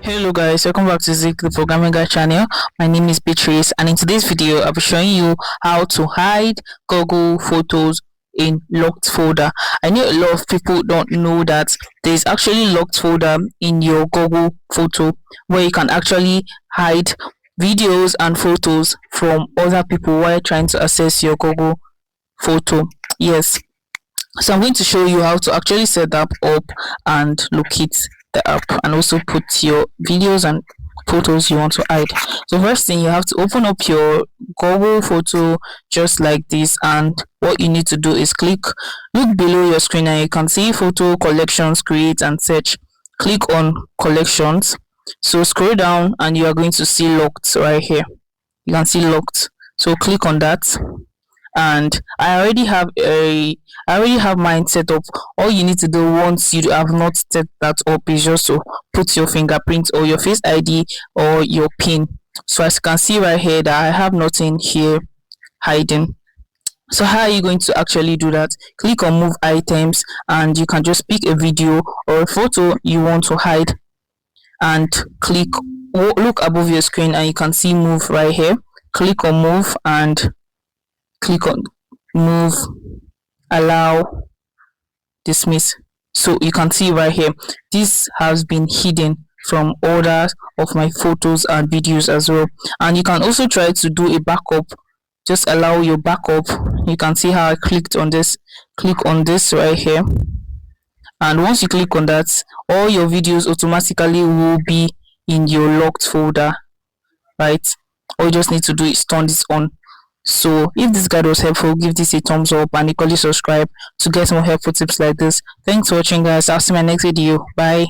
Hello guys, welcome back to Zik the Programming Guy channel. My name is Beatrice, and in today's video I'll be showing you how to hide Google Photos in locked folder. I know a lot of people don't know that there's actually locked folder in your Google photo where you can actually hide videos and photos from other people while trying to access your Google photo. Yes, so I'm going to show you how to actually set that up and locate the app and also put your videos and photos you want to hide. So first thing, you have to open up your Google photo just like this, and what you need to do is look below your screen and you can see photo collections, create and search. Click on collections. So scroll down and you are going to see locked right here. You can see locked, so click on that. And I already have mine set up. All you need to do once you have not set that up is just to put your fingerprint or your face ID or your pin. So as you can see right here that I have nothing here hiding. So how are you going to actually do that? Click on move items and you can just pick a video or a photo you want to hide and look above your screen and you can see move right here. Click on move and click on move, allow, dismiss. So you can see right here this has been hidden from others of my photos and videos as well. And you can also try to do a backup. Just allow your backup. You can see how I clicked on this. Click on this right here, and once you click on that, all your videos automatically will be in your locked folder, right? All you just need to do is turn this on. So if this guide was helpful, give this a thumbs up and equally subscribe to get more helpful tips like this. Thanks for watching guys. I'll see you in my next video. Bye.